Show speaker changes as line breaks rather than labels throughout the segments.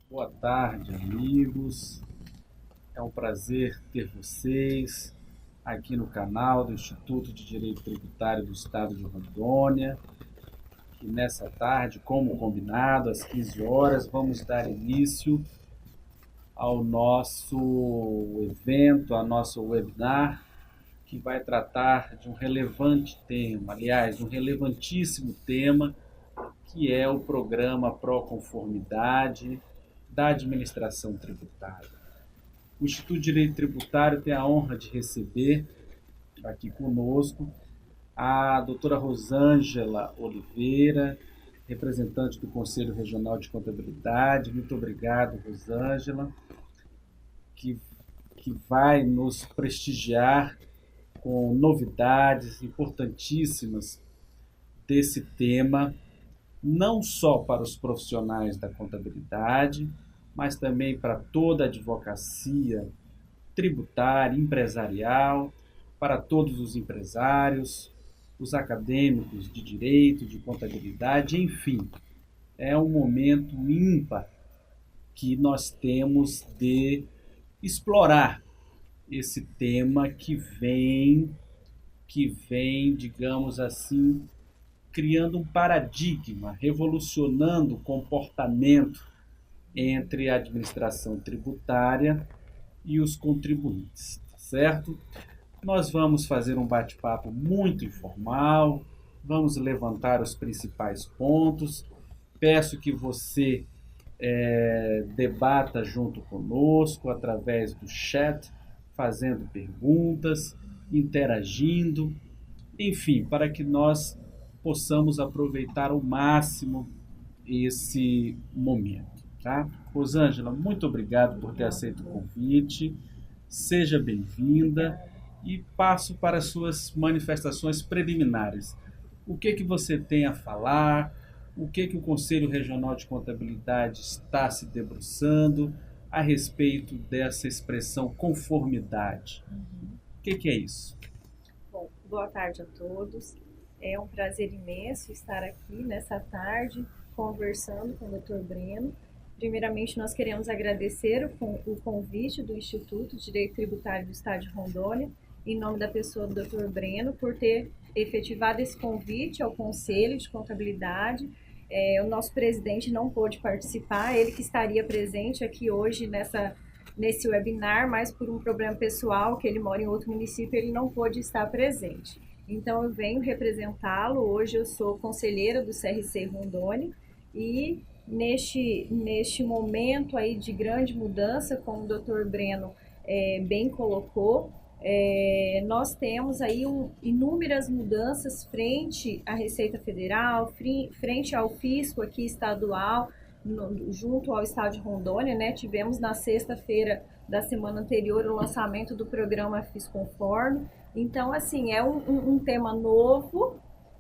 Boa tarde, amigos. É um prazer ter vocês aqui no canal do Instituto de Direito Tributário do Estado de Rondônia. E nessa tarde, como combinado, às 15 horas, vamos dar início ao nosso evento, ao nosso webinar, que vai tratar de um relevante tema, aliás, um relevantíssimo tema, que é o programa Proconformidade da Administração Tributária. O Instituto de Direito Tributário tem a honra de receber aqui conosco a doutora Rosângela Oliveira, representante do Conselho Regional de Contabilidade. Muito obrigado, Rosângela, que, que vai nos prestigiar com novidades importantíssimas desse tema, não só para os profissionais da contabilidade, mas também para toda a advocacia tributária, empresarial, para todos os empresários, os acadêmicos de direito, de contabilidade, enfim. É um momento ímpar que nós temos de explorar esse tema que vem, digamos assim, criando um paradigma, revolucionando o comportamento entre a administração tributária e os contribuintes, certo? Nós vamos fazer um bate-papo muito informal, vamos levantar os principais pontos. Peço que você debata junto conosco através do chat, fazendo perguntas, interagindo, enfim, para que nós possamos aproveitar ao máximo esse momento, tá? Rosângela, muito obrigado por ter aceito o convite. Seja bem-vinda e passo para as suas manifestações preliminares. O que você tem a falar? O que o Conselho Regional de Contabilidade está se debruçando a respeito dessa expressão conformidade? O que é isso?
Bom, boa tarde a todos. É um prazer imenso estar aqui nessa tarde conversando com o Dr. Breno. Primeiramente, nós queremos agradecer o convite do Instituto de Direito Tributário do Estado de Rondônia, em nome da pessoa do Dr. Breno, por ter efetivado esse convite ao Conselho de Contabilidade. O nosso presidente não pôde participar, ele que estaria presente aqui hoje nesse webinar, mas por um problema pessoal, que ele mora em outro município, ele não pôde estar presente. Então eu venho representá-lo. Hoje eu sou conselheira do CRC Rondônia e neste momento aí de grande mudança, como o Dr. Breno bem colocou, nós temos aí inúmeras mudanças frente à Receita Federal, frente ao fisco aqui estadual, junto ao estado de Rondônia, né? Tivemos na sexta-feira da semana anterior o lançamento do programa Fisconforme. Então, assim, é um tema novo,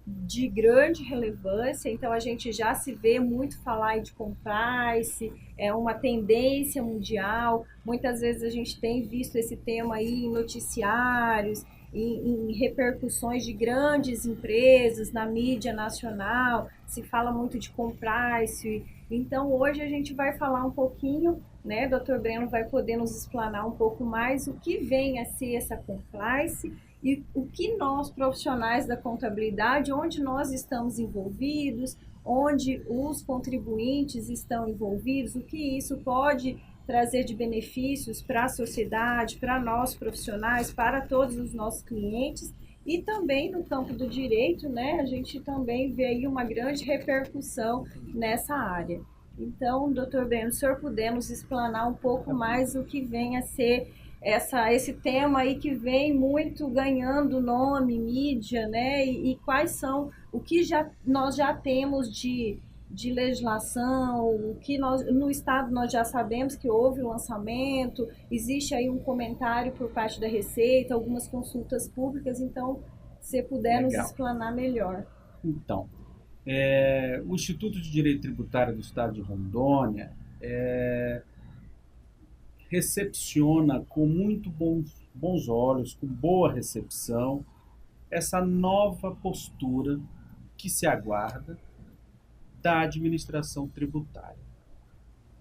de grande relevância, então a gente já se vê muito falar de compliance, é uma tendência mundial. Muitas vezes a gente tem visto esse tema aí em noticiários, em repercussões de grandes empresas na mídia nacional, se fala muito de compliance. Então hoje a gente vai falar um pouquinho, né? Dr. Breno vai poder nos explanar um pouco mais o que vem a ser essa compliance e o que nós, profissionais da contabilidade, onde nós estamos envolvidos, onde os contribuintes estão envolvidos, o que isso pode trazer de benefícios para a sociedade, para nós profissionais, para todos os nossos clientes. E também no campo do direito, né, a gente também vê aí uma grande repercussão nessa área. Então, doutor Ben, se o senhor puder nos explanar um pouco mais o que vem a ser esse tema aí que vem muito ganhando nome, mídia, né? E quais são o que nós já temos de legislação, o que nós no estado nós já sabemos que houve o lançamento, existe aí um comentário por parte da Receita, algumas consultas públicas, então se puder nos
Legal.
explanar melhor.
Então, o Instituto de Direito Tributário do Estado de Rondônia recepciona com muito bons olhos, com boa recepção, essa nova postura que se aguarda da administração tributária.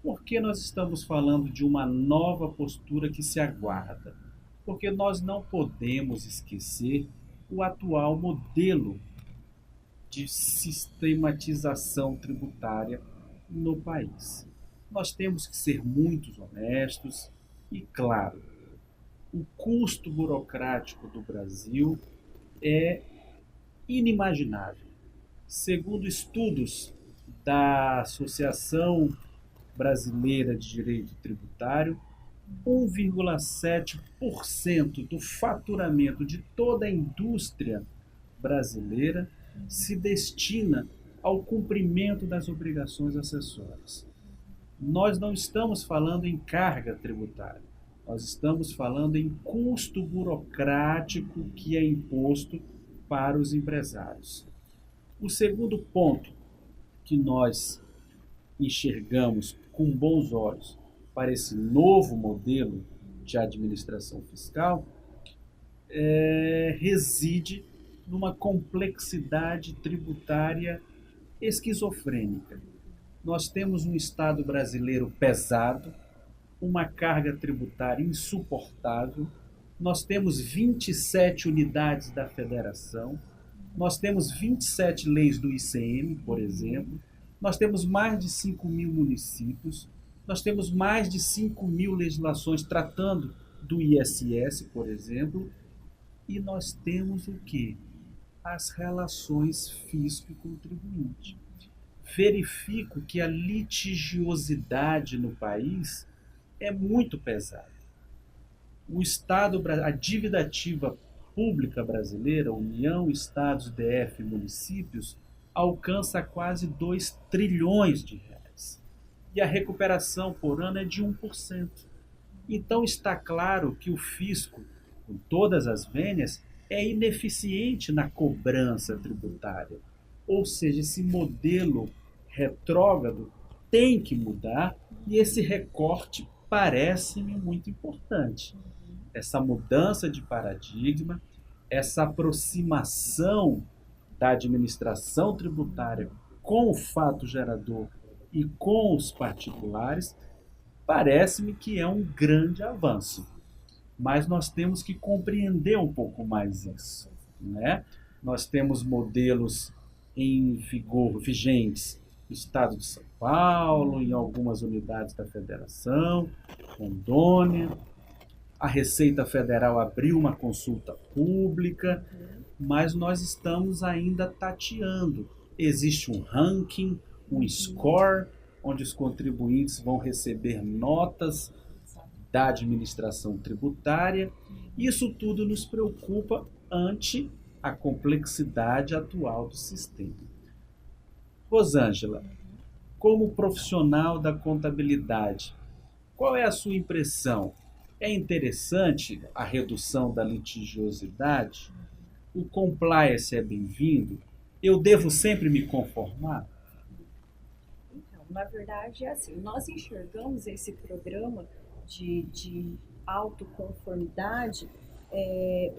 Por que nós estamos falando de uma nova postura que se aguarda? Porque nós não podemos esquecer o atual modelo de sistematização tributária no país. Nós temos que ser muito honestos e, claro, o custo burocrático do Brasil é inimaginável. Segundo estudos da Associação Brasileira de Direito Tributário, 1,7% do faturamento de toda a indústria brasileira se destina ao cumprimento das obrigações acessórias. Nós não estamos falando em carga tributária, nós estamos falando em custo burocrático que é imposto para os empresários. O segundo ponto que nós enxergamos com bons olhos para esse novo modelo de administração fiscal reside numa complexidade tributária esquizofrênica. Nós temos um Estado brasileiro pesado, uma carga tributária insuportável, nós temos 27 unidades da federação, nós temos 27 leis do ICM, por exemplo, nós temos mais de 5.000 municípios, nós temos mais de 5.000 legislações tratando do ISS, por exemplo, e nós temos o quê? As relações fisco-contribuinte. Verifico que a litigiosidade no país é muito pesada. O Estado, a dívida ativa pública brasileira, União, Estados, DF e municípios, alcança quase 2 trilhões de reais. E a recuperação por ano é de 1%. Então está claro que o fisco, com todas as vênias, é ineficiente na cobrança tributária. Ou seja, esse modelo retrógrado tem que mudar e esse recorte parece-me muito importante. Essa mudança de paradigma, essa aproximação da administração tributária com o fato gerador e com os particulares, parece-me que é um grande avanço. Mas nós temos que compreender um pouco mais isso, né? Nós temos modelos em vigor, vigentes no estado de São Paulo, em algumas unidades da federação, Rondônia. A Receita Federal abriu uma consulta pública, mas nós estamos ainda tateando. Existe um ranking, um score, onde os contribuintes vão receber notas da administração tributária. Isso tudo nos preocupa ante a complexidade atual do sistema. Rosângela, como profissional da contabilidade, qual é a sua impressão? É interessante a redução da litigiosidade? O compliance é bem-vindo? Eu devo sempre me conformar?
Então, na verdade, é assim, nós enxergamos esse programa de autoconformidade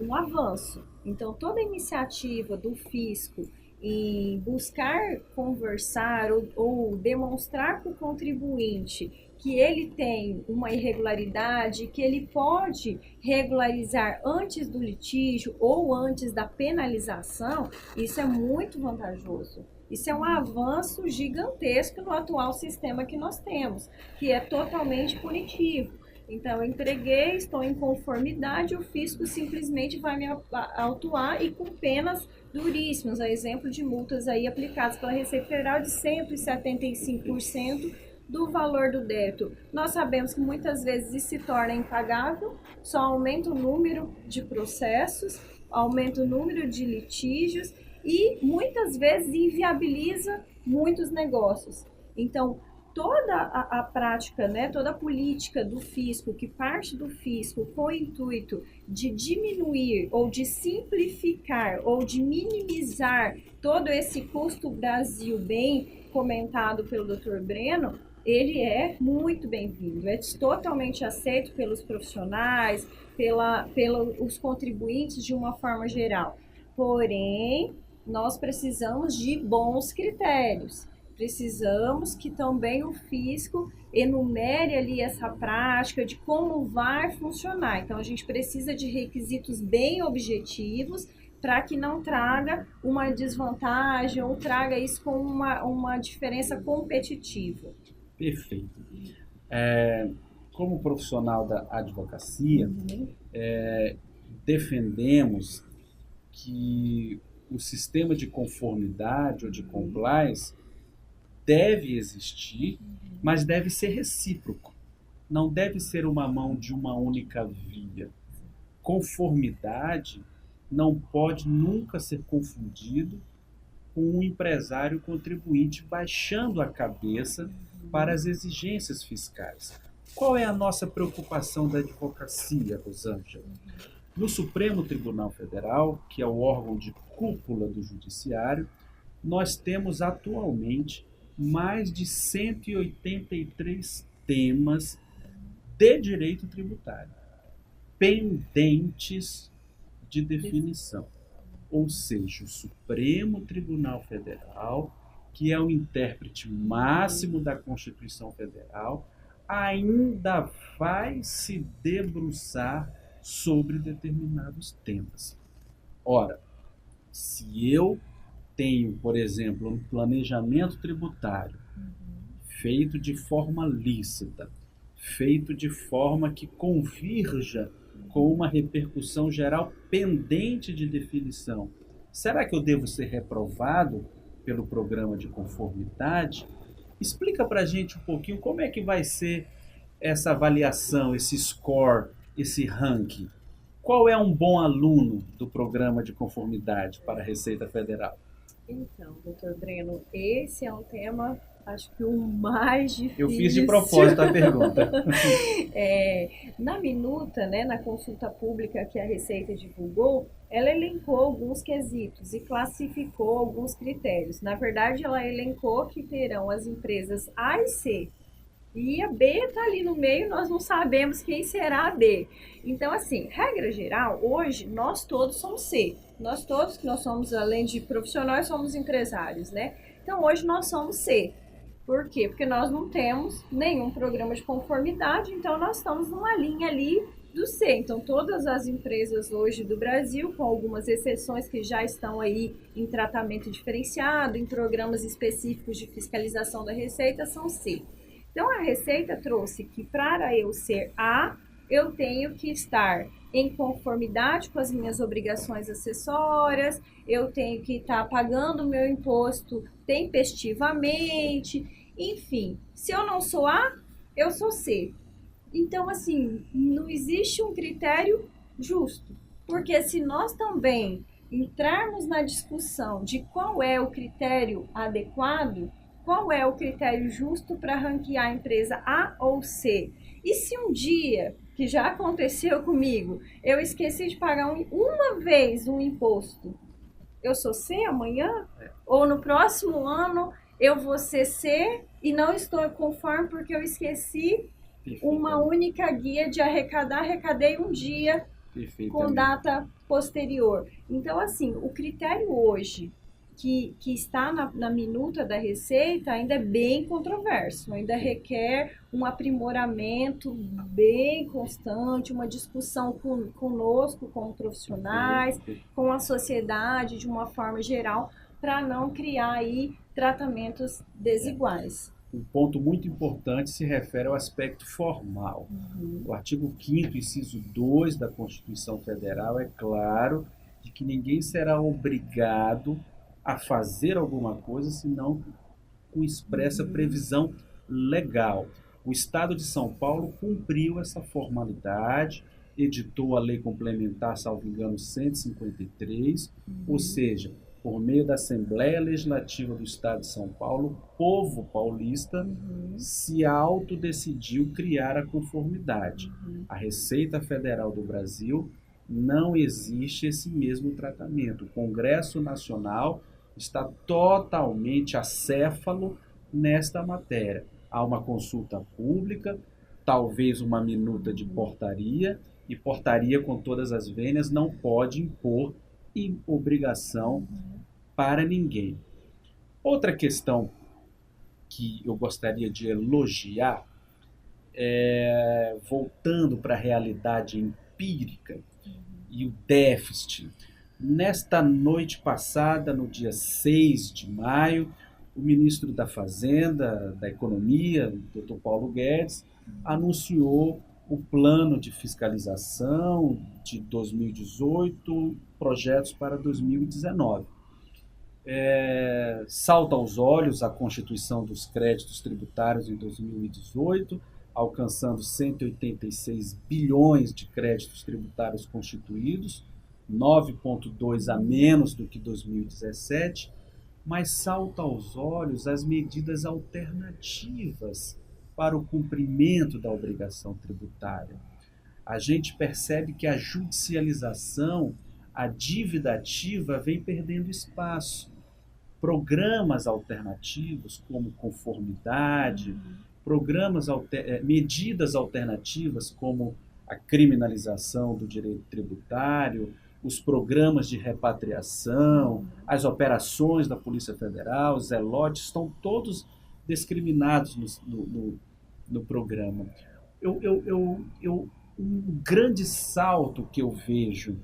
um avanço. Então, toda iniciativa do fisco em buscar conversar ou demonstrar para o contribuinte que ele tem uma irregularidade, que ele pode regularizar antes do litígio ou antes da penalização, isso é muito vantajoso. Isso é um avanço gigantesco no atual sistema que nós temos, que é totalmente punitivo. Então, eu entreguei, estou em conformidade, o fisco simplesmente vai me autuar e com penas duríssimas, a exemplo de multas aí aplicadas pela Receita Federal de 175% do valor do débito. Nós sabemos que muitas vezes isso se torna impagável, só aumenta o número de processos, aumenta o número de litígios e muitas vezes inviabiliza muitos negócios. Então, toda a prática, né, toda a política do fisco, que parte do fisco com o intuito de diminuir ou de simplificar ou de minimizar todo esse custo Brasil bem comentado pelo Dr. Breno, ele é muito bem-vindo, é totalmente aceito pelos profissionais, pelos contribuintes de uma forma geral. Porém, nós precisamos de bons critérios. precisamos que também o fisco enumere ali essa prática de como vai funcionar. Então, a gente precisa de requisitos bem objetivos para que não traga uma desvantagem ou traga isso com uma diferença competitiva.
Perfeito. Como profissional da advocacia, defendemos que o sistema de conformidade ou de compliance deve existir, mas deve ser recíproco. Não deve ser uma mão de uma única via. Conformidade não pode nunca ser confundido com um empresário contribuinte baixando a cabeça para as exigências fiscais. Qual é a nossa preocupação da advocacia, Rosângela? No Supremo Tribunal Federal, que é o órgão de cúpula do Judiciário, nós temos atualmente mais de 183 temas de direito tributário pendentes de definição. Ou seja, o Supremo Tribunal Federal, que é o intérprete máximo da Constituição Federal, ainda vai se debruçar sobre determinados temas. Ora, se eu tenho, por exemplo, um planejamento tributário feito de forma lícita, feito de forma que convirja com uma repercussão geral pendente de definição, será que eu devo ser reprovado pelo programa de conformidade? Explica para a gente um pouquinho como é que vai ser essa avaliação, esse score, esse ranking. Qual é um bom aluno do programa de conformidade para a Receita Federal?
Então, doutor Breno, esse é um tema, acho que o mais difícil.
Eu fiz de propósito a pergunta.
Na minuta, né, na consulta pública que a Receita divulgou, ela elencou alguns quesitos e classificou alguns critérios. Na verdade, ela elencou que terão as empresas A e C. E a B está ali no meio, nós não sabemos quem será a B. Então, assim, regra geral, hoje nós todos somos C. Nós todos, que nós somos, além de profissionais, somos empresários, né? Então, hoje nós somos C. Por quê? Porque nós não temos nenhum programa de conformidade, então nós estamos numa linha ali do C. Então, todas as empresas hoje do Brasil, com algumas exceções que já estão aí em tratamento diferenciado, em programas específicos de fiscalização da Receita, são C. Então, a Receita trouxe que para eu ser A, eu tenho que estar em conformidade com as minhas obrigações acessórias, eu tenho que estar pagando o meu imposto tempestivamente, enfim. Se eu não sou A, eu sou C. Então, assim, não existe um critério justo, porque se nós também entrarmos na discussão de qual é o critério adequado, qual é o critério justo para ranquear a empresa A ou C? E se um dia, que já aconteceu comigo, eu esqueci de pagar uma vez um imposto, eu sou C amanhã? Ou no próximo ano eu vou ser C e não estou conforme porque eu esqueci uma única guia de arrecadar, arrecadei um dia com data posterior. Então, assim, o critério hoje que está na minuta da Receita ainda é bem controverso, ainda requer um aprimoramento bem constante, uma discussão conosco, como profissionais, com a sociedade de uma forma geral, para não criar aí tratamentos desiguais.
Um ponto muito importante se refere ao aspecto formal. O artigo 5º, inciso 2 da Constituição Federal é claro de que ninguém será obrigado a fazer alguma coisa, senão com expressa previsão legal. O Estado de São Paulo cumpriu essa formalidade, editou a Lei Complementar, salvo engano, 153, ou seja, por meio da Assembleia Legislativa do Estado de São Paulo, o povo paulista se autodecidiu criar a conformidade. A Receita Federal do Brasil não existe esse mesmo tratamento. O Congresso Nacional está totalmente acéfalo nesta matéria. Há uma consulta pública, talvez uma minuta de portaria, e portaria com todas as vênias não pode impor obrigação para ninguém. Outra questão que eu gostaria de elogiar, voltando para a realidade empírica e o déficit. Nesta noite passada, no dia 6 de maio, o ministro da Fazenda, da Economia, o Dr. Paulo Guedes, anunciou o plano de fiscalização de 2018, projetos para 2019. Salta aos olhos a constituição dos créditos tributários em 2018, alcançando 186 bilhões de créditos tributários constituídos, 9,2 a menos do que 2017, mas salta aos olhos as medidas alternativas para o cumprimento da obrigação tributária. A gente percebe que a judicialização, a dívida ativa vem perdendo espaço. Programas alternativos como conformidade, medidas alternativas como a criminalização do direito tributário, os programas de repatriação, as operações da Polícia Federal, os zelotes, estão todos discriminados no programa. Um grande salto que eu vejo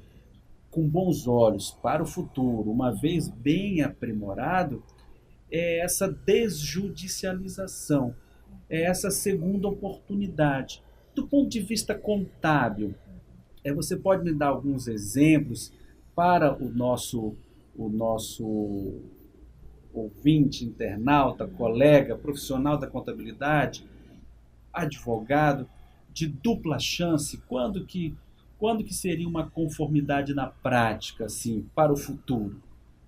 com bons olhos para o futuro, uma vez bem aprimorado, é essa desjudicialização, é essa segunda oportunidade. Do ponto de vista contábil, você pode me dar alguns exemplos para o nosso ouvinte, internauta, colega, profissional da contabilidade, advogado, de dupla chance? Quando que seria uma conformidade na prática, assim, para o futuro?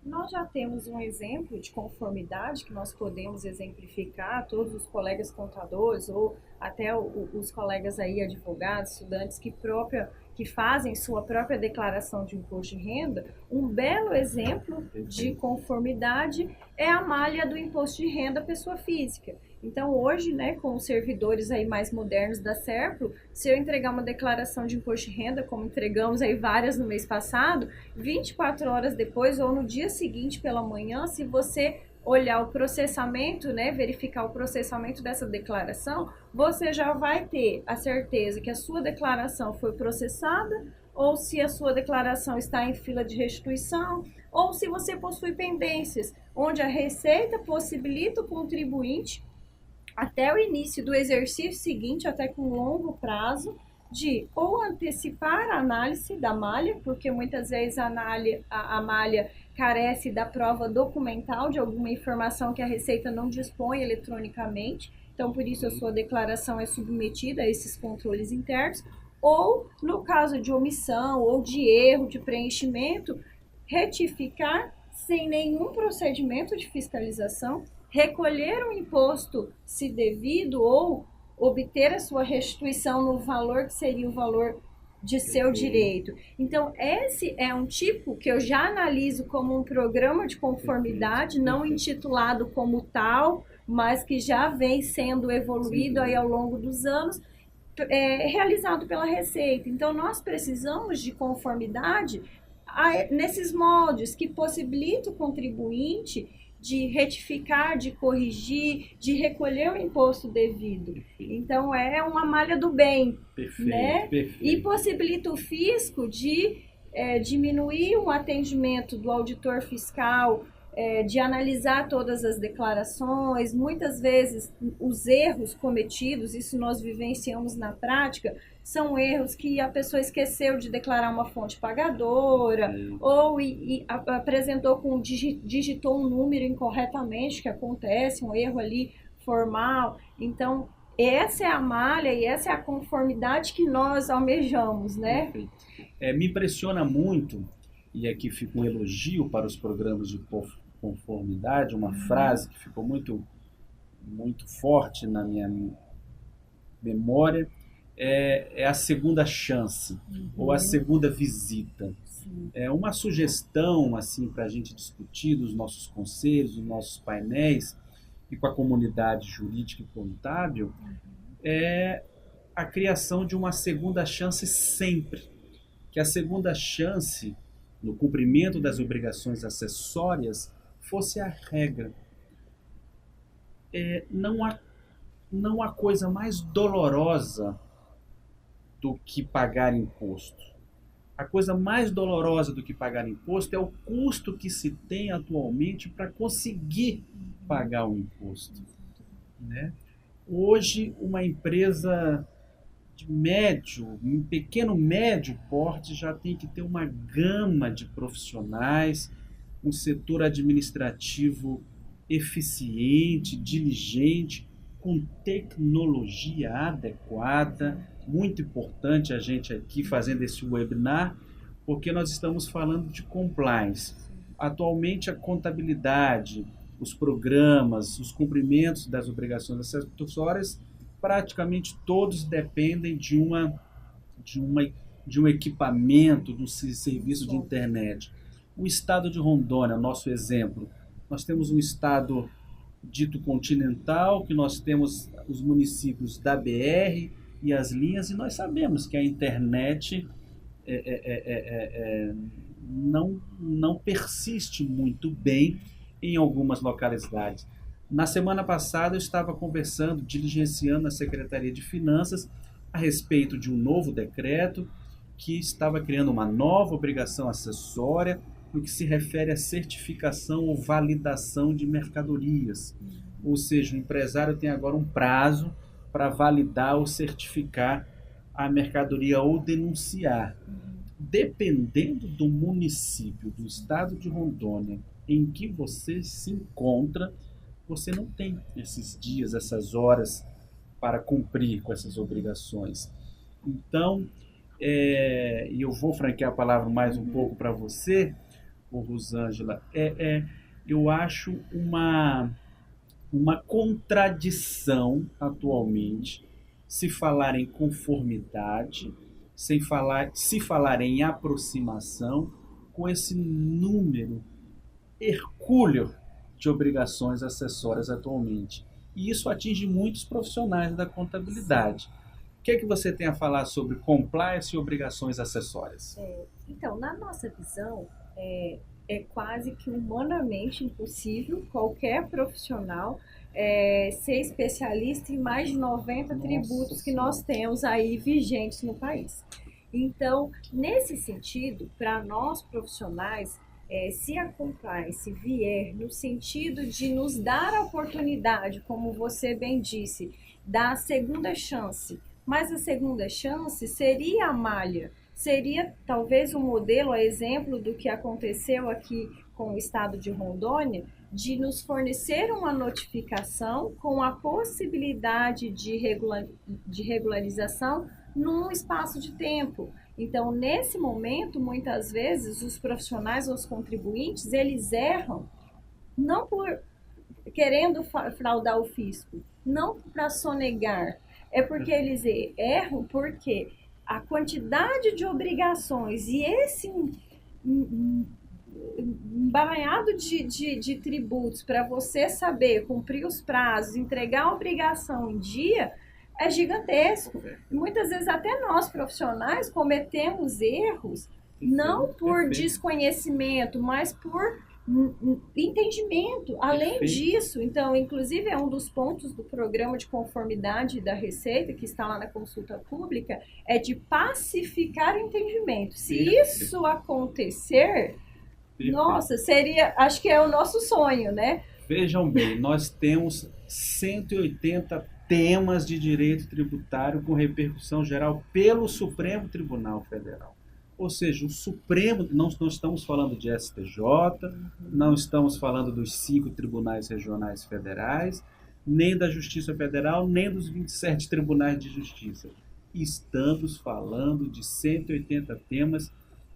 Nós já temos um exemplo de conformidade que nós podemos exemplificar a todos os colegas contadores ou até os colegas aí advogados, estudantes que fazem sua própria declaração de imposto de renda. Um belo exemplo de conformidade é a malha do imposto de renda pessoa física. Então, hoje, né, com os servidores aí mais modernos da Serpro, se eu entregar uma declaração de imposto de renda, como entregamos aí várias no mês passado, 24 horas depois ou no dia seguinte pela manhã, se você olhar o processamento, né, verificar o processamento dessa declaração, você já vai ter a certeza que a sua declaração foi processada, ou se a sua declaração está em fila de restituição, ou se você possui pendências, onde a Receita possibilita o contribuinte até o início do exercício seguinte, até com longo prazo, de ou antecipar a análise da malha, porque muitas vezes a malha carece da prova documental de alguma informação que a Receita não dispõe eletronicamente, então por isso a sua declaração é submetida a esses controles internos, ou no caso de omissão ou de erro de preenchimento, retificar sem nenhum procedimento de fiscalização, recolher o imposto se devido ou obter a sua restituição no valor que seria o valor de seu direito. Então, esse é um tipo que eu já analiso como um programa de conformidade, não intitulado como tal, mas que já vem sendo evoluído aí ao longo dos anos, realizado pela Receita. Então, nós precisamos de conformidade nesses moldes que possibilitam o contribuinte de retificar, de corrigir, de recolher o imposto devido. Então, é uma malha do bem.
Perfeito,
né?
perfeito.
E possibilita o fisco de diminuir o atendimento do auditor fiscal, de analisar todas as declarações. Muitas vezes, os erros cometidos, isso nós vivenciamos na prática, são erros que a pessoa esqueceu de declarar uma fonte pagadora, ou apresentou digitou um número incorretamente, que acontece, um erro ali formal. Então, essa é a malha e essa é a conformidade que nós almejamos, né?
Me impressiona muito, e aqui fica um elogio para os programas de conformidade, uma frase que ficou muito, muito forte na minha memória, é a segunda chance, ou a segunda visita. É uma sugestão assim, para a gente discutir nos nossos conselhos, nos nossos painéis, e com a comunidade jurídica e contábil, é a criação de uma segunda chance sempre. Que a segunda chance, no cumprimento das obrigações acessórias, fosse a regra. não há coisa mais dolorosa do que pagar imposto. A coisa mais dolorosa do que pagar imposto é o custo que se tem atualmente para conseguir pagar o imposto, né? Hoje, uma empresa de médio, um pequeno médio porte já tem que ter uma gama de profissionais, um setor administrativo eficiente, diligente, com tecnologia adequada. Muito importante a gente aqui fazendo esse webinar, porque nós estamos falando de compliance. Atualmente, a contabilidade, os programas, os cumprimentos das obrigações acessórias, praticamente todos dependem de, uma, de um equipamento, de um serviço de internet. O estado de Rondônia, nosso exemplo, nós temos um estado dito continental, que nós temos os municípios da BR e as linhas, e nós sabemos que a internet não persiste muito bem em algumas localidades. Na semana passada eu estava conversando, diligenciando na Secretaria de Finanças a respeito de um novo decreto que estava criando uma nova obrigação acessória no que se refere à certificação ou validação de mercadorias. Ou seja, o empresário tem agora um prazo para validar ou certificar a mercadoria ou denunciar. Dependendo do município, do estado de Rondônia, em que você se encontra, você não tem esses dias, essas horas para cumprir com essas obrigações. Então, eu vou franquear a palavra mais um pouco para você, Rosângela, eu acho uma contradição atualmente se falar em conformidade, se falar em aproximação com esse número hercúleo de obrigações acessórias atualmente. E isso atinge muitos profissionais da contabilidade. O que é que você tem a falar sobre compliance e obrigações acessórias?
Então, na nossa visão, é quase que humanamente impossível qualquer profissional ser especialista em mais de 90 tributos que nós temos aí vigentes no país. Então, nesse sentido, para nós profissionais, se a compliance vier no sentido de nos dar a oportunidade, como você bem disse, da segunda chance, mas a segunda chance seria a malha, seria talvez um modelo, a exemplo do que aconteceu aqui com o estado de Rondônia, de nos fornecer uma notificação com a possibilidade de regularização num espaço de tempo. Então, nesse momento, muitas vezes, os profissionais ou os contribuintes, eles erram, não por querendo fraudar o fisco, não para sonegar, é porque eles erram porque a quantidade de obrigações e esse emaranhado de tributos para você saber cumprir os prazos, entregar a obrigação em dia, é gigantesco. E muitas vezes até nós profissionais cometemos erros, não por desconhecimento, mas por entendimento. Além disso, então, inclusive é um dos pontos do programa de conformidade da Receita, que está lá na consulta pública, é de pacificar o entendimento. Se isso acontecer, nossa, seria, acho que é o nosso sonho, né?
Vejam bem, nós temos 180 temas de direito tributário com repercussão geral pelo Supremo Tribunal Federal. Ou seja, o Supremo, não estamos falando de STJ, não estamos falando dos 5 tribunais regionais federais, nem da Justiça Federal, nem dos 27 tribunais de justiça. Estamos falando de 180 temas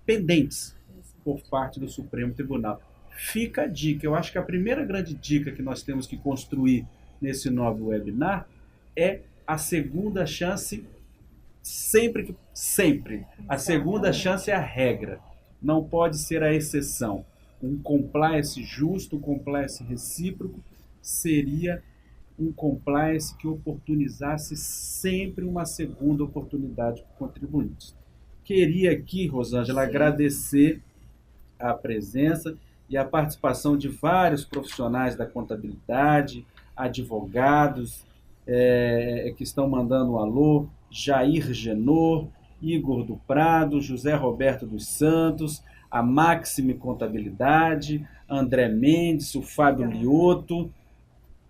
pendentes por parte do Supremo Tribunal. Fica a dica, eu acho que a primeira grande dica que nós temos que construir nesse novo webinar é a segunda chance, sempre. A segunda chance é a regra, não pode ser a exceção. Um compliance justo, um compliance recíproco, seria um compliance que oportunizasse sempre uma segunda oportunidade para o contribuinte. Queria aqui, Rosângela, agradecer a presença e a participação de vários profissionais da contabilidade, advogados que estão mandando um alô, Jair Genor, Igor do Prado, José Roberto dos Santos, a Maxime Contabilidade, André Mendes, o Fábio Lioto.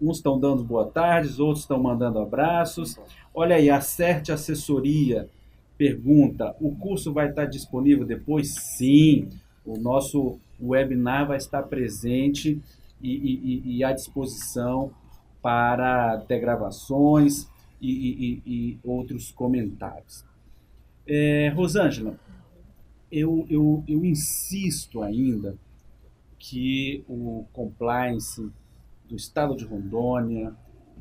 Uns estão dando boa tarde, outros estão mandando abraços. Olha aí, a Certe Assessoria pergunta, o curso vai estar disponível depois? Sim, o nosso webinar vai estar presente e à disposição para ter gravações e outros comentários. Rosângela, eu insisto ainda que o compliance do Estado de Rondônia,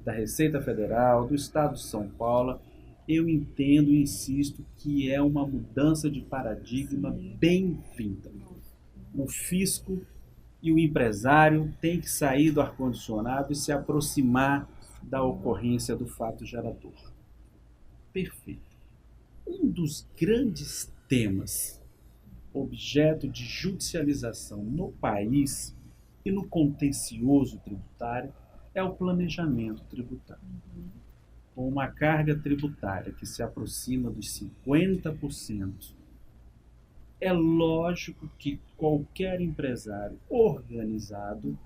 da Receita Federal, do Estado de São Paulo, eu entendo e insisto que é uma mudança de paradigma bem-vinda. O fisco e o empresário têm que sair do ar-condicionado e se aproximar da ocorrência do fato gerador. Perfeito. Um dos grandes temas objeto de judicialização no país e no contencioso tributário é o planejamento tributário. Com uma carga tributária que se aproxima dos 50%, é lógico que qualquer empresário organizado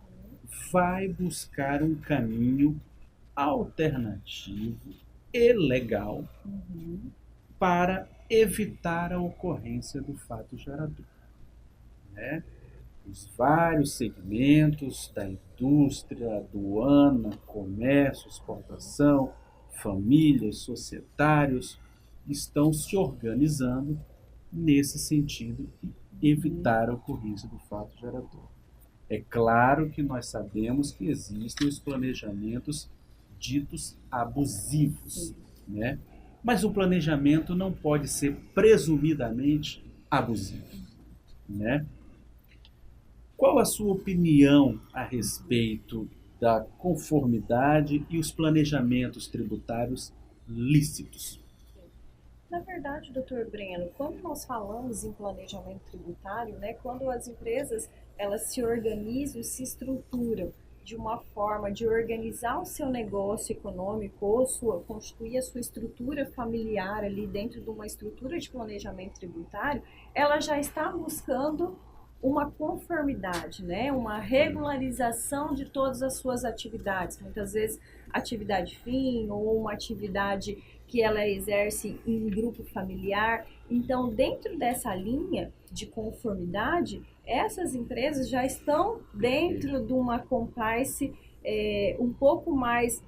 vai buscar um caminho alternativo e legal para evitar a ocorrência do fato gerador. Os vários segmentos da indústria, aduana, comércio, exportação, famílias, societários, estão se organizando nesse sentido de evitar a ocorrência do fato gerador. É claro que nós sabemos que existem os planejamentos ditos abusivos, né? Mas o planejamento não pode ser presumidamente abusivo, né? Qual a sua opinião a respeito da conformidade e os planejamentos tributários lícitos?
Na verdade, doutor Breno, quando nós falamos em planejamento tributário, né, quando as empresas elas se organizam e se estruturam de uma forma de organizar o seu negócio econômico ou constituir a sua estrutura familiar ali dentro de uma estrutura de planejamento tributário, ela já está buscando uma conformidade, né? Uma regularização de todas as suas atividades, muitas vezes atividade fim ou uma atividade que ela exerce em grupo familiar. Então, dentro dessa linha de conformidade, essas empresas já estão dentro de uma compliance um pouco mais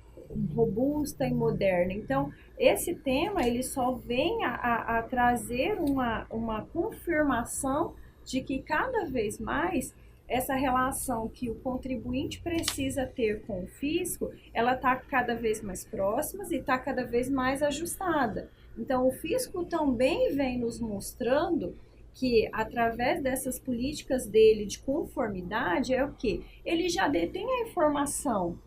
robusta e moderna. Então, esse tema ele só vem a trazer uma confirmação de que cada vez mais essa relação que o contribuinte precisa ter com o fisco, ela está cada vez mais próxima e está cada vez mais ajustada. Então, o fisco também vem nos mostrando que, através dessas políticas dele de conformidade, é o quê? Ele já detém a informação.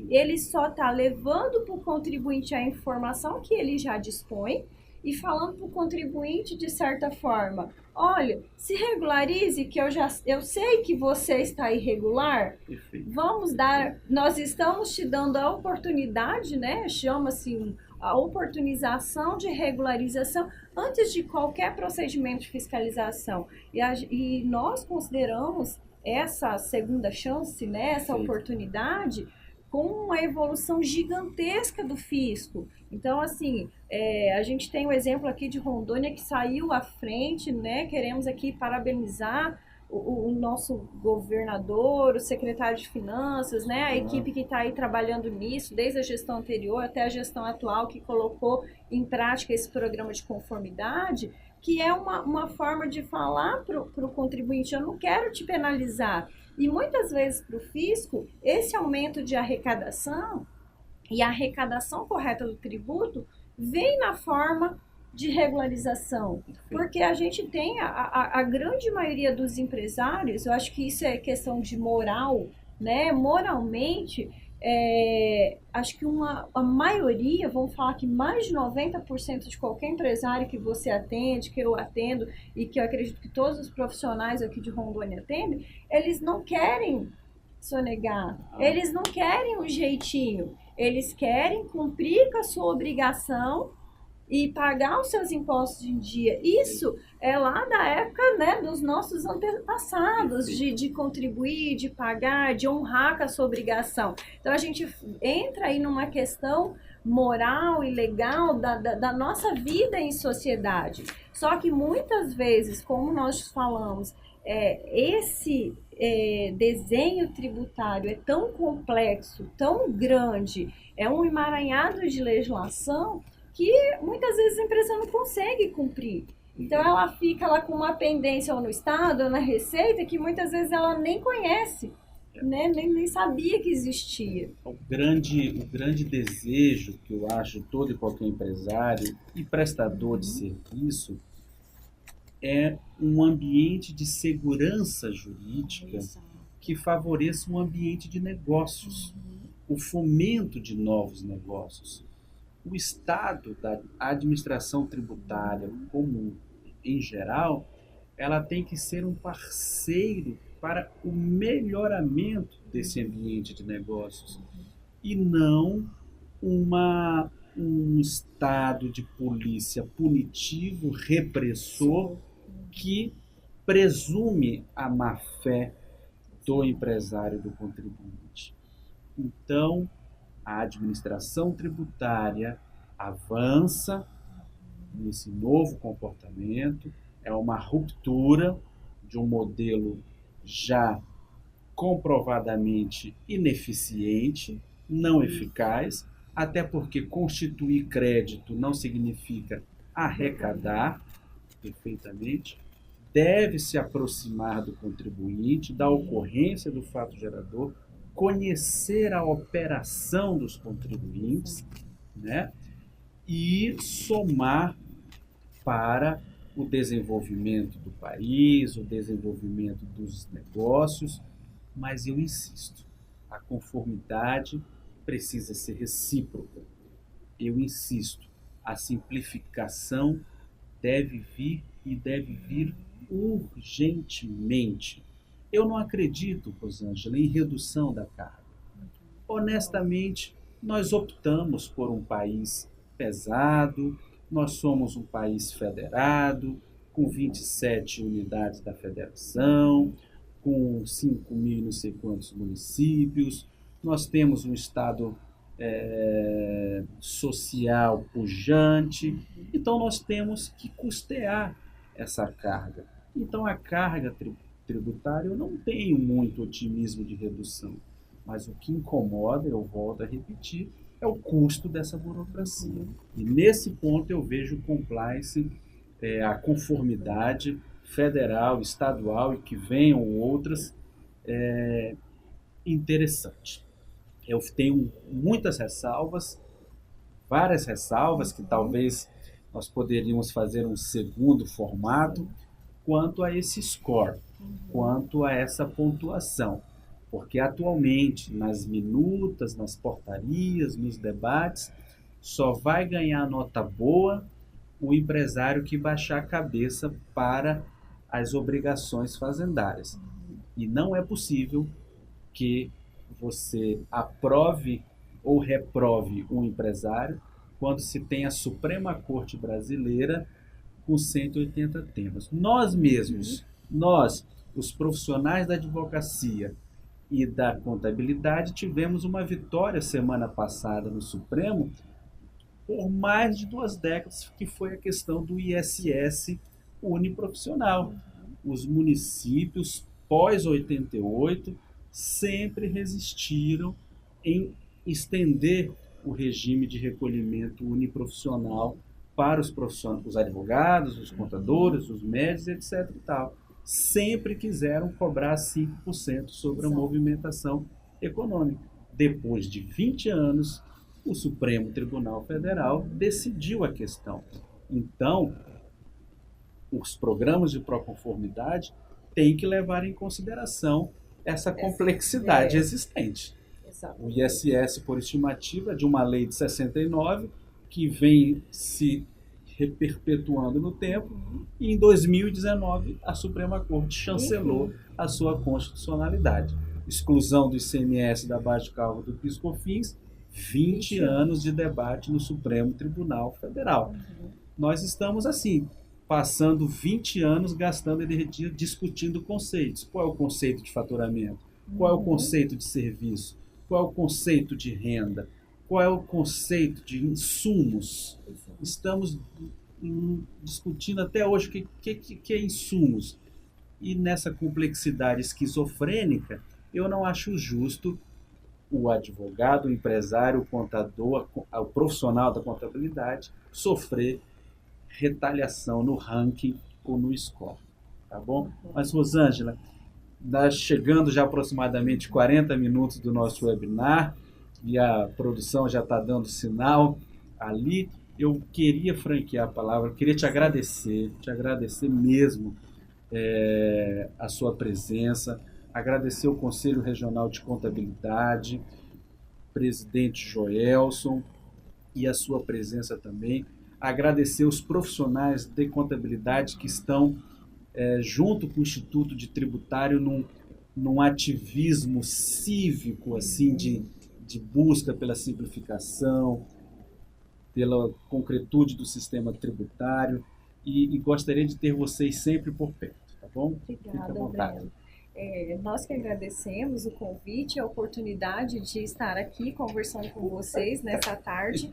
Ele só está levando para o contribuinte a informação que ele já dispõe e falando para o contribuinte, de certa forma, olha, se regularize que eu sei que você está irregular, nós estamos te dando a oportunidade, né? Chama-se a oportunização de regularização antes de qualquer procedimento de fiscalização. E nós consideramos essa segunda chance, né? Essa oportunidade com uma evolução gigantesca do fisco. Então, assim, a gente tem o exemplo aqui de Rondônia que saiu à frente, né? Queremos aqui parabenizar o nosso governador, o secretário de Finanças, né? A equipe que está aí trabalhando nisso, desde a gestão anterior até a gestão atual, que colocou em prática esse programa de conformidade, que é uma forma de falar para o contribuinte, eu não quero te penalizar. E muitas vezes para o fisco, esse aumento de arrecadação e a arrecadação correta do tributo vem na forma de regularização. Porque a gente tem a grande maioria dos empresários, eu acho que isso é questão de moral, né? Moralmente, acho que a maioria, vamos falar que mais de 90% de qualquer empresário que você atende, que eu atendo e que eu acredito que todos os profissionais aqui de Rondônia atendem, eles não querem sonegar. Eles não querem um jeitinho. Eles querem cumprir com a sua obrigação e pagar os seus impostos em dia. Isso é lá da época, né, dos nossos antepassados, de contribuir, de pagar, de honrar com a sua obrigação. Então a gente entra aí numa questão moral e legal da nossa vida em sociedade. Só que muitas vezes, como nós falamos, esse desenho tributário é tão complexo, tão grande, é um emaranhado de legislação que muitas vezes a empresa não consegue cumprir. Então ela fica lá com uma pendência ou no Estado ou na Receita que muitas vezes ela nem conhece, né? Nem sabia que existia.
O grande desejo que eu acho todo e qualquer empresário e prestador de serviço é um ambiente de segurança jurídica que favoreça um ambiente de negócios, o fomento de novos negócios. O Estado, da administração tributária comum, em geral, ela tem que ser um parceiro para o melhoramento desse ambiente de negócios e não um Estado de polícia punitivo, repressor, que presume a má-fé do empresário e do contribuinte. Então, a administração tributária avança nesse novo comportamento, é uma ruptura de um modelo já comprovadamente ineficiente, não eficaz, até porque constituir crédito não significa arrecadar perfeitamente, deve se aproximar do contribuinte, da ocorrência do fato gerador, conhecer a operação dos contribuintes, né? E somar para o desenvolvimento do país, o desenvolvimento dos negócios, mas eu insisto, a conformidade precisa ser recíproca. Eu insisto, a simplificação deve vir e deve vir urgentemente. Eu não acredito, Rosângela, em redução da carga. Honestamente, nós optamos por um país pesado, nós somos um país federado, com 27 unidades da federação, com 5 mil e não sei quantos municípios, nós temos um Estado social pujante, então nós temos que custear essa carga. Então a carga tributária, eu não tenho muito otimismo de redução, mas o que incomoda, eu volto a repetir, é o custo dessa burocracia. E nesse ponto eu vejo o compliance, a conformidade federal, estadual e que venham outras, interessante. Eu tenho muitas ressalvas, várias ressalvas que talvez nós poderíamos fazer um segundo formato quanto a esse score, quanto a essa pontuação. Porque atualmente, nas minutas, nas portarias, nos debates, só vai ganhar nota boa o empresário que baixar a cabeça para as obrigações fazendárias. E não é possível que você aprove ou reprove um empresário quando se tem a Suprema Corte Brasileira com 180 temas. Nós mesmos, os profissionais da advocacia e da contabilidade, tivemos uma vitória semana passada no Supremo por mais de 2 décadas, que foi a questão do ISS uniprofissional. Os municípios pós-88 sempre resistiram em estender o regime de recolhimento uniprofissional para os profissionais, os advogados, os contadores, os médicos, etc. e tal. Sempre quiseram cobrar 5% sobre a movimentação econômica. Depois de 20 anos, o Supremo Tribunal Federal decidiu a questão. Então, os programas de proconformidade têm que levar em consideração essa complexidade existente. O ISS, por estimativa, de uma lei de 69, que vem se perpetuando no tempo, e em 2019 a Suprema Corte chancelou a sua constitucionalidade. exclusão do ICMS da base de cálculo do PIS/COFINS, 20 anos de debate no Supremo Tribunal Federal. Nós estamos assim, passando 20 anos gastando energia discutindo conceitos. Qual é o conceito de faturamento? Qual é o conceito de serviço? Qual é o conceito de renda? Qual é o conceito de insumos? Estamos discutindo até hoje o que é insumos. E nessa complexidade esquizofrênica, eu não acho justo o advogado, o empresário, o contador, o profissional da contabilidade sofrer retaliação no ranking ou no score, tá bom? Mas, Rosângela, chegando já aproximadamente 40 minutos do nosso webinar e a produção já está dando sinal ali, eu queria franquear a palavra, eu queria te agradecer mesmo a sua presença, agradecer o Conselho Regional de Contabilidade, presidente Joelson, e a sua presença também, agradecer os profissionais de contabilidade que estão junto com o Instituto de Tributário num ativismo cívico assim de busca pela simplificação, pela concretude do sistema tributário e gostaria de ter vocês sempre por perto, tá bom?
Obrigada, Breno. Nós que agradecemos o convite, a oportunidade de estar aqui conversando com vocês nessa tarde.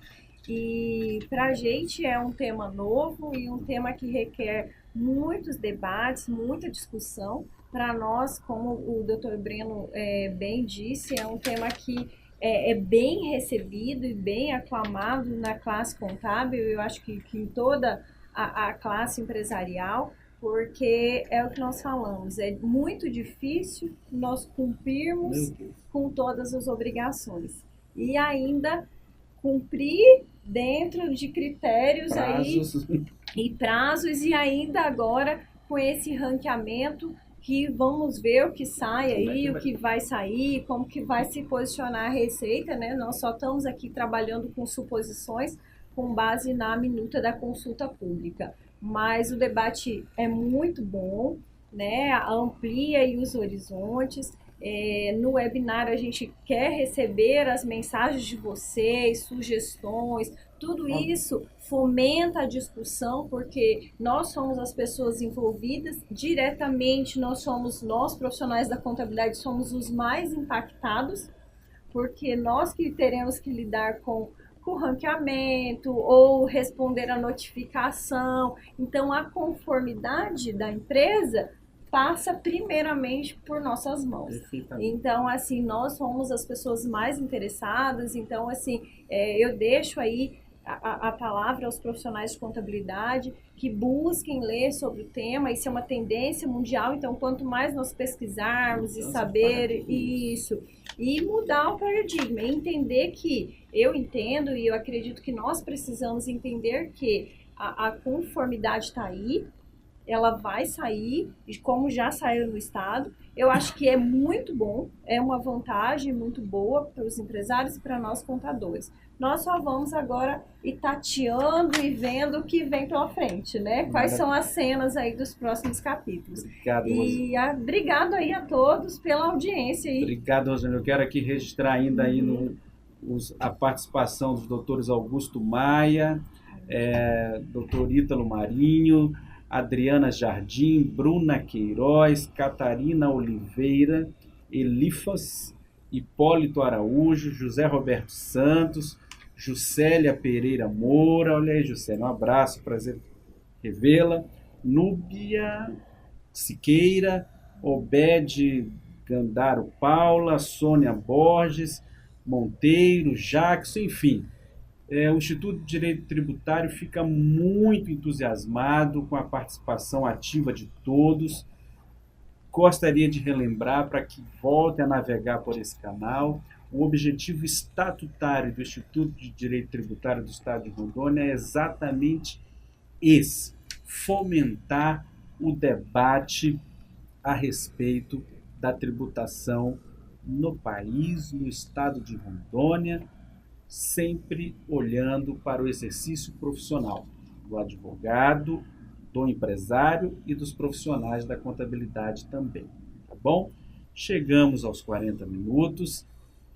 E para a gente é um tema novo e um tema que requer muitos debates, muita discussão. Para nós, como o Dr. Breno bem disse, é um tema que é bem recebido e bem aclamado na classe contábil, eu acho que em toda a classe empresarial, porque é o que nós falamos, é muito difícil nós cumprirmos com todas as obrigações e ainda cumprir dentro de critérios e prazos e ainda agora com esse ranqueamento que vamos ver o que sai aí, o que vai sair, como que vai se posicionar a Receita, né? Nós só estamos aqui trabalhando com suposições com base na minuta da consulta pública. Mas o debate é muito bom, né? Amplia aí os horizontes. No webinar a gente quer receber as mensagens de vocês, sugestões, tudo isso fomenta a discussão, porque nós somos as pessoas envolvidas diretamente, nós profissionais da contabilidade, somos os mais impactados, porque nós que teremos que lidar com ranqueamento ou responder a notificação. Então, a conformidade da empresa passa primeiramente por nossas mãos. Então, assim, nós somos as pessoas mais interessadas. Então, assim, eu deixo aí a palavra aos profissionais de contabilidade que busquem ler sobre o tema. Isso é uma tendência mundial. Então, quanto mais nós pesquisarmos e saber isso e mudar o paradigma, entender que eu entendo e eu acredito que nós precisamos entender que a conformidade está aí, ela vai sair, como já saiu no Estado. Eu acho que é muito bom, é uma vantagem muito boa para os empresários e para nós contadores. Nós só vamos agora ir tateando e vendo o que vem pela frente, né? Quais são as cenas aí dos próximos capítulos.
Obrigado,
obrigado aí a todos pela audiência.
Obrigado, Rosângela. Eu quero aqui registrar ainda aí a participação dos doutores Augusto Maia, doutor Ítalo Marinho, Adriana Jardim, Bruna Queiroz, Catarina Oliveira, Elifas, Hipólito Araújo, José Roberto Santos, Juscelia Pereira Moura, olha aí, Juscelia, um abraço, prazer revê-la, Núbia Siqueira, Obed Gandaro Paula, Sônia Borges, Monteiro, Jackson, enfim. O Instituto de Direito Tributário fica muito entusiasmado com a participação ativa de todos. Gostaria de relembrar para que voltem a navegar por esse canal. O objetivo estatutário do Instituto de Direito Tributário do Estado de Rondônia é exatamente esse: fomentar o debate a respeito da tributação no país, no Estado de Rondônia, sempre olhando para o exercício profissional do advogado, do empresário e dos profissionais da contabilidade também, tá bom? Chegamos aos 40 minutos.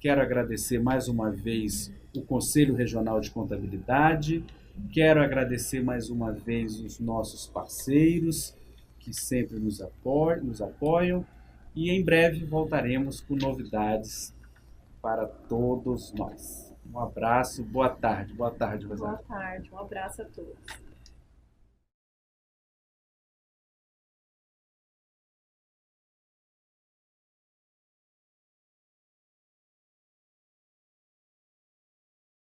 Quero agradecer mais uma vez o Conselho Regional de Contabilidade. Quero agradecer mais uma vez os nossos parceiros que sempre nos apoiam. E em breve voltaremos com novidades para todos nós. Um abraço, boa tarde,
Boa tarde, um abraço a todos.